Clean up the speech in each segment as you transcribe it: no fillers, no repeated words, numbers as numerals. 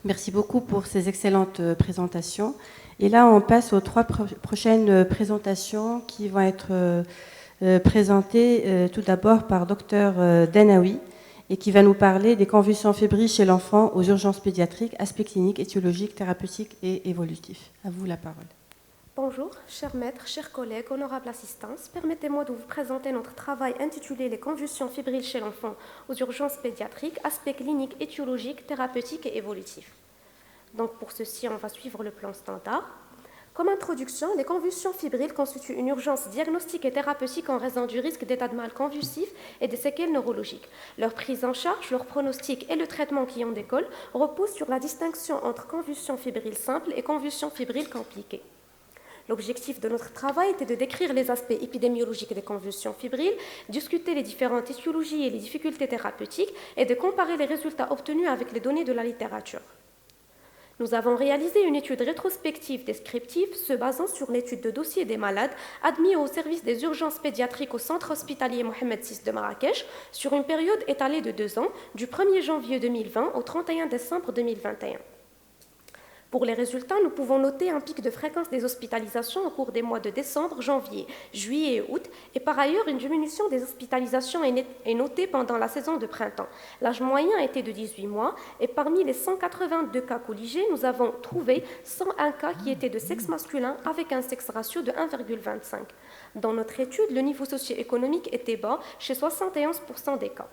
Merci beaucoup pour ces excellentes présentations. Et là, on passe aux trois prochaines présentations qui vont être présentées tout d'abord par Dr Danaoui et qui va nous parler des convulsions fébriles chez l'enfant aux urgences pédiatriques, aspects cliniques, étiologiques, thérapeutiques et évolutifs. À vous la parole. Bonjour, chers maîtres, chers collègues, honorable assistance. Permettez-moi de vous présenter notre travail intitulé Les convulsions fébriles chez l'enfant aux urgences pédiatriques, aspects cliniques, étiologiques, thérapeutiques et évolutifs. Donc pour ceci, on va suivre le plan standard. Comme introduction, les convulsions fébriles constituent une urgence diagnostique et thérapeutique en raison du risque d'état de mal convulsif et des séquelles neurologiques. Leur prise en charge, leur pronostic et le traitement qui en découle reposent sur la distinction entre convulsions fébriles simples et convulsions fébriles compliquées. L'objectif de notre travail était de décrire les aspects épidémiologiques des convulsions fébriles, discuter les différentes étiologies et les difficultés thérapeutiques et de comparer les résultats obtenus avec les données de la littérature. Nous avons réalisé une étude rétrospective descriptive se basant sur l'étude de dossier des malades admis au service des urgences pédiatriques au centre hospitalier Mohamed VI de Marrakech sur une période étalée de 2 ans, du 1er janvier 2020 au 31 décembre 2021. Pour les résultats, nous pouvons noter un pic de fréquence des hospitalisations au cours des mois de décembre, janvier, juillet et août, et par ailleurs, une diminution des hospitalisations est notée pendant la saison de printemps. L'âge moyen était de 18 mois, et parmi les 182 cas colligés, nous avons trouvé 101 cas qui étaient de sexe masculin avec un sexe ratio de 1,25. Dans notre étude, le niveau socio-économique était bas chez 71% des cas.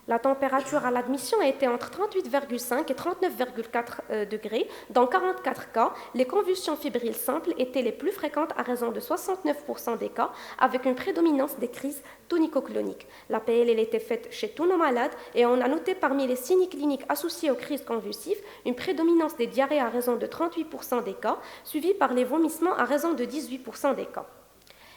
La température à l'admission a été entre 38,5 et 39,4 degrés. Dans 44 cas, les convulsions fébriles simples étaient les plus fréquentes à raison de 69% des cas, avec une prédominance des crises tonico-cloniques. La PLL était faite chez tous nos malades et on a noté parmi les signes cliniques associés aux crises convulsives une prédominance des diarrhées à raison de 38% des cas, suivie par les vomissements à raison de 18% des cas.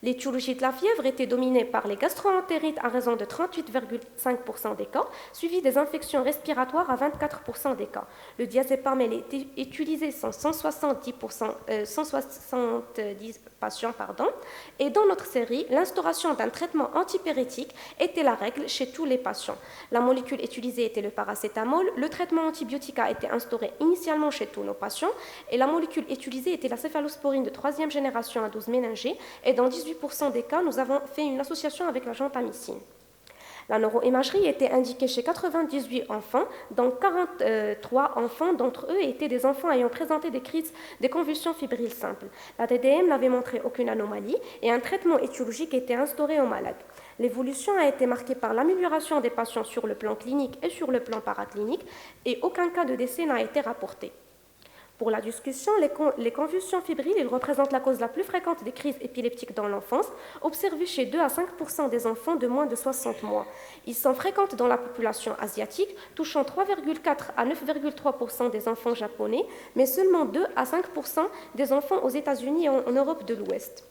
L'étiologie de la fièvre était dominée par les gastro-entérites à raison de 38,5% des cas, suivi des infections respiratoires à 24% des cas. Le diazépam était utilisé dans 170 patients. Et dans notre série, l'instauration d'un traitement antipyrétique était la règle chez tous les patients. La molécule utilisée était le paracétamol. Le traitement antibiotique a été instauré initialement chez tous nos patients. Et la molécule utilisée était la céphalosporine de 3e génération à dose ménagée. Et dans 18% des cas, nous avons fait une association avec la gentamicine. La neuroimagerie était indiquée chez 98 enfants, dont 43 enfants d'entre eux étaient des enfants ayant présenté des convulsions fébriles simples. La TDM n'avait montré aucune anomalie et un traitement étiologique était instauré aux malades. L'évolution a été marquée par l'amélioration des patients sur le plan clinique et sur le plan paraclinique et aucun cas de décès n'a été rapporté. Pour la discussion, les convulsions fébriles représentent la cause la plus fréquente des crises épileptiques dans l'enfance, observées chez 2 à 5% des enfants de moins de 60 mois. Ils sont fréquents dans la population asiatique, touchant 3,4 à 9,3% des enfants japonais, mais seulement 2 à 5% des enfants aux États-Unis et en Europe de l'Ouest.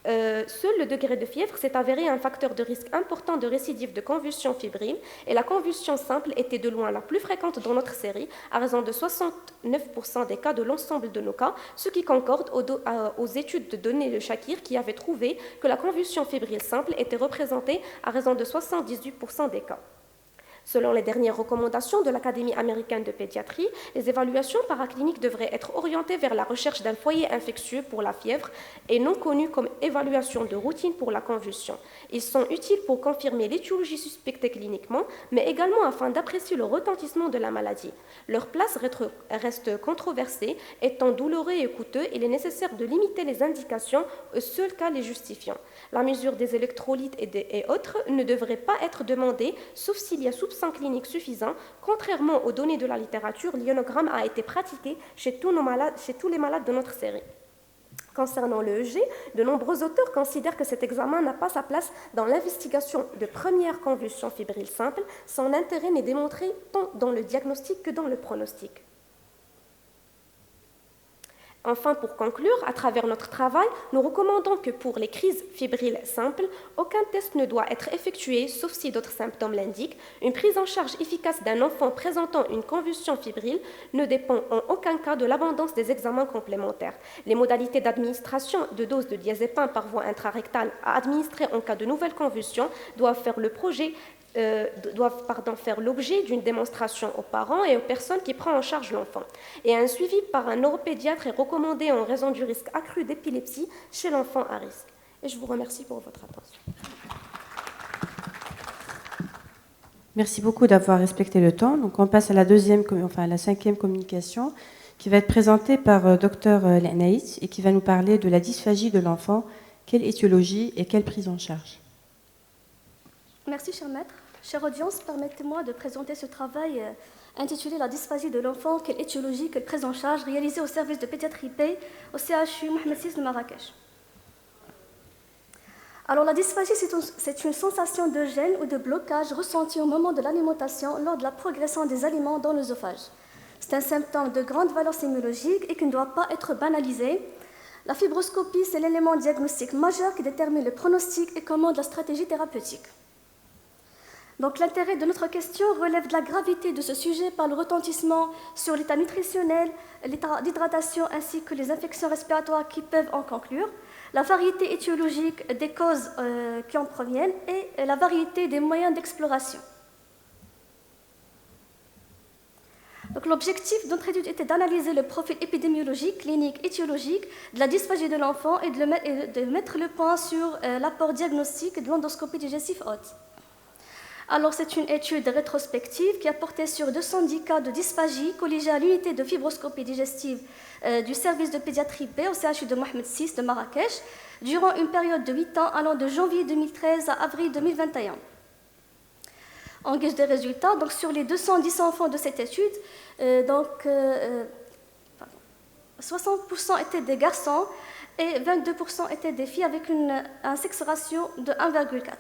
Seul le degré de fièvre s'est avéré un facteur de risque important de récidive de convulsions fébriles et la convulsion simple était de loin la plus fréquente dans notre série à raison de 69% des cas de l'ensemble de nos cas, ce qui concorde aux études de données de Shakir qui avaient trouvé que la convulsion fébrile simple était représentée à raison de 78% des cas. Selon les dernières recommandations de l'Académie américaine de pédiatrie, les évaluations paracliniques devraient être orientées vers la recherche d'un foyer infectieux pour la fièvre et non connues comme évaluation de routine pour la convulsion. Ils sont utiles pour confirmer l'étiologie suspectée cliniquement, mais également afin d'apprécier le retentissement de la maladie. Leur place reste controversée, étant douloureux et coûteux, il est nécessaire de limiter les indications aux seuls cas les justifiant. La mesure des électrolytes et autres ne devrait pas être demandée, sauf s'il y a soupçon clinique suffisant. Contrairement aux données de la littérature, l'ionogramme a été pratiqué chez tous les malades de notre série. Concernant l'EEG, de nombreux auteurs considèrent que cet examen n'a pas sa place dans l'investigation de première convulsion fébrile simple. Son intérêt n'est démontré tant dans le diagnostic que dans le pronostic. Enfin, pour conclure, à travers notre travail, nous recommandons que pour les crises fébriles simples, aucun test ne doit être effectué, sauf si d'autres symptômes l'indiquent. Une prise en charge efficace d'un enfant présentant une convulsion fébrile ne dépend en aucun cas de l'abondance des examens complémentaires. Les modalités d'administration de doses de diazépam par voie intrarectale à administrer en cas de nouvelle convulsion doivent faire faire l'objet d'une démonstration aux parents et aux personnes qui prennent en charge l'enfant. Et un suivi par un neuropédiatre est recommandé en raison du risque accru d'épilepsie chez l'enfant à risque. Et je vous remercie pour votre attention. Merci beaucoup d'avoir respecté le temps. Donc on passe à la cinquième communication qui va être présentée par Dr Anaïs et qui va nous parler de la dysphagie de l'enfant, quelle étiologie et quelle prise en charge. Merci, cher maître. Chère audience, permettez-moi de présenter ce travail intitulé La dysphagie de l'enfant, quelle étiologie, quelle prise en charge, réalisé au service de pédiatrie P au CHU Mohamed VI de Marrakech. Alors, la dysphagie, c'est une sensation de gêne ou de blocage ressentie au moment de l'alimentation lors de la progression des aliments dans l'œsophage. C'est un symptôme de grande valeur sémiologique et qui ne doit pas être banalisé. La fibroscopie, c'est l'élément diagnostique majeur qui détermine le pronostic et commande la stratégie thérapeutique. Donc, l'intérêt de notre question relève de la gravité de ce sujet par le retentissement sur l'état nutritionnel, l'état d'hydratation ainsi que les infections respiratoires qui peuvent en conclure, la variété étiologique des causes qui en proviennent et la variété des moyens d'exploration. Donc, l'objectif de notre étude était d'analyser le profil épidémiologique, clinique, étiologique de la dysphagie de l'enfant et de mettre le point sur l'apport diagnostique de l'endoscopie digestive haute. Alors, c'est une étude rétrospective qui a porté sur 210 cas de dysphagie colligés à l'unité de fibroscopie digestive du service de pédiatrie B au CHU de Mohamed VI de Marrakech durant une période de 8 ans allant de janvier 2013 à avril 2021. En guise de résultats, donc sur les 210 enfants de cette étude, 60% étaient des garçons et 22% étaient des filles avec un sexe ratio de 1,4.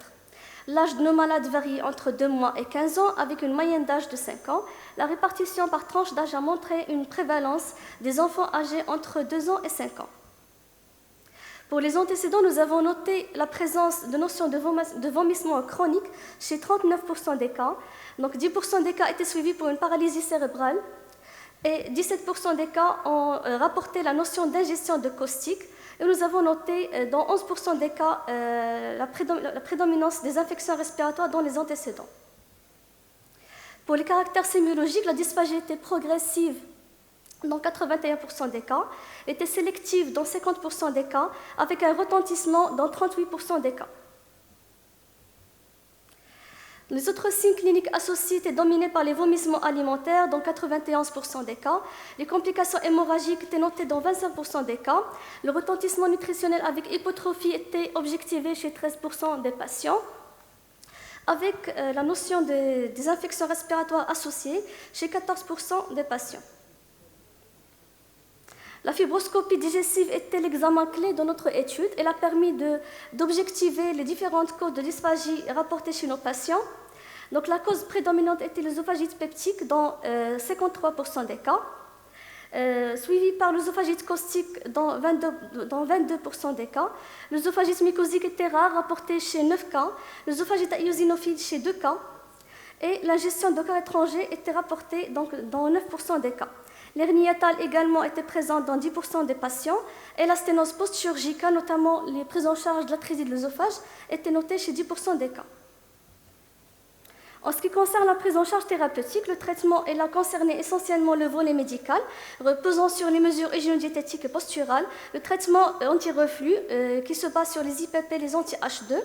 L'âge de nos malades varie entre 2 mois et 15 ans, avec une moyenne d'âge de 5 ans. La répartition par tranche d'âge a montré une prévalence des enfants âgés entre 2 ans et 5 ans. Pour les antécédents, nous avons noté la présence de notions de vomissement chronique chez 39% des cas. Donc 10% des cas étaient suivis pour une paralysie cérébrale et 17% des cas ont rapporté la notion d'ingestion de caustique. Et nous avons noté dans 11% des cas la prédominance des infections respiratoires dans les antécédents. Pour les caractères sémiologiques, la dysphagie était progressive dans 81% des cas, était sélective dans 50% des cas, avec un retentissement dans 38% des cas. Les autres signes cliniques associés étaient dominés par les vomissements alimentaires dans 91% des cas. Les complications hémorragiques étaient notées dans 25% des cas. Le retentissement nutritionnel avec hypotrophie était objectivé chez 13% des patients, avec la notion des infections respiratoires associées chez 14% des patients. La fibroscopie digestive était l'examen clé de notre étude. Elle a permis d'objectiver les différentes causes de dysphagie rapportées chez nos patients. Donc, la cause prédominante était l'œsophagite peptique dans 53% des cas, suivie par l'œsophagite caustique dans 22% des cas. L'œsophagite mycosique était rare, rapporté chez 9 cas. L'œsophagite eosinophile chez 2 cas. Et l'ingestion de corps étrangers était rapportée donc, dans 9% des cas. L'hernie hiatale également était présente dans 10% des patients et la sténose post-chirurgicale, notamment les prises en charge de l'atrésie de l'œsophage, était notée chez 10% des cas. En ce qui concerne la prise en charge thérapeutique, le traitement a concerné essentiellement le volet médical, reposant sur les mesures hygiéno-diététiques et posturales, le traitement anti-reflux qui se base sur les IPP et les anti-H2.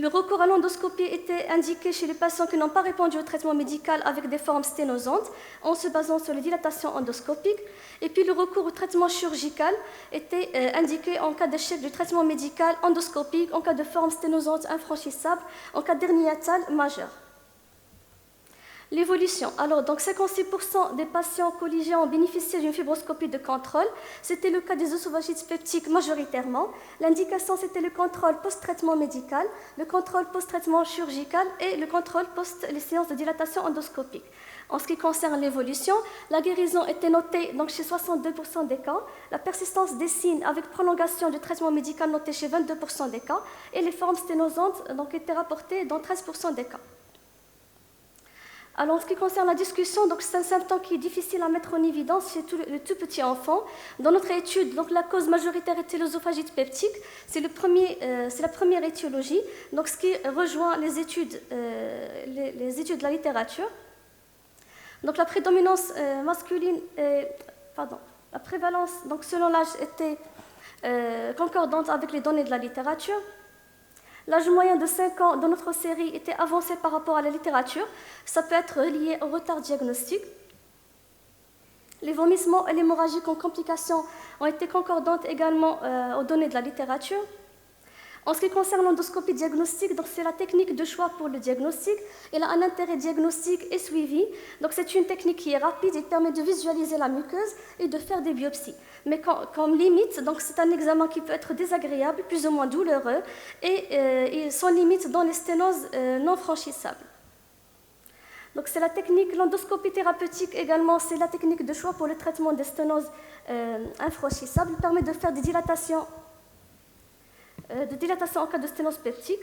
Le recours à l'endoscopie était indiqué chez les patients qui n'ont pas répondu au traitement médical avec des formes sténosantes, en se basant sur les dilatations endoscopiques. Et puis le recours au traitement chirurgical était indiqué en cas d'échec du traitement médical endoscopique, en cas de forme sténosante infranchissable, en cas d'hernie hiatale majeure. L'évolution. Alors, donc 56% des patients colligés ont bénéficié d'une fibroscopie de contrôle. C'était le cas des œsophagites peptiques majoritairement. L'indication, c'était le contrôle post-traitement médical, le contrôle post-traitement chirurgical et le contrôle post les séances de dilatation endoscopique. En ce qui concerne l'évolution, la guérison était notée donc, chez 62% des cas, la persistance des signes avec prolongation du traitement médical notée chez 22% des cas, et les formes sténosantes donc, étaient rapportées dans 13% des cas. Alors, en ce qui concerne la discussion, donc c'est un symptôme qui est difficile à mettre en évidence chez les tout petits enfants. Dans notre étude, donc la cause majoritaire était l'œsophagite peptique. C'est la première étiologie, donc ce qui rejoint les études de la littérature. Donc la prédominance masculine, la prévalence, donc selon l'âge, était concordante avec les données de la littérature. L'âge moyen de 5 ans dans notre série était avancé par rapport à la littérature. Ça peut être lié au retard diagnostique. Les vomissements et l'hémorragie en complications ont été concordantes également aux données de la littérature. En ce qui concerne l'endoscopie diagnostique, donc c'est la technique de choix pour le diagnostic. Elle a un intérêt diagnostique et suivi. Donc c'est une technique qui est rapide et permet de visualiser la muqueuse et de faire des biopsies. Mais comme limite, donc c'est un examen qui peut être désagréable, plus ou moins douloureux, et sans limite dans les sténoses non franchissables. Donc c'est la technique, l'endoscopie thérapeutique également, c'est la technique de choix pour le traitement des sténoses infranchissables. Elle permet de faire des dilatations en cas de sténose peptique.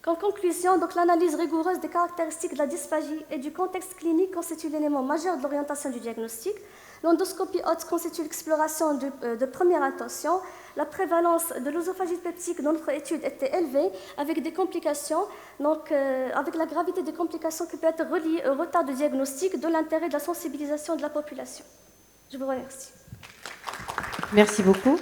En conclusion, donc, l'analyse rigoureuse des caractéristiques de la dysphagie et du contexte clinique constitue l'élément majeur de l'orientation du diagnostic. L'endoscopie haute constitue l'exploration de première intention. La prévalence de l'œsophagite peptique dans notre étude était élevée avec des complications, donc avec la gravité des complications qui peut être reliée au retard de diagnostic, de l'intérêt de la sensibilisation de la population. Je vous remercie. Merci beaucoup.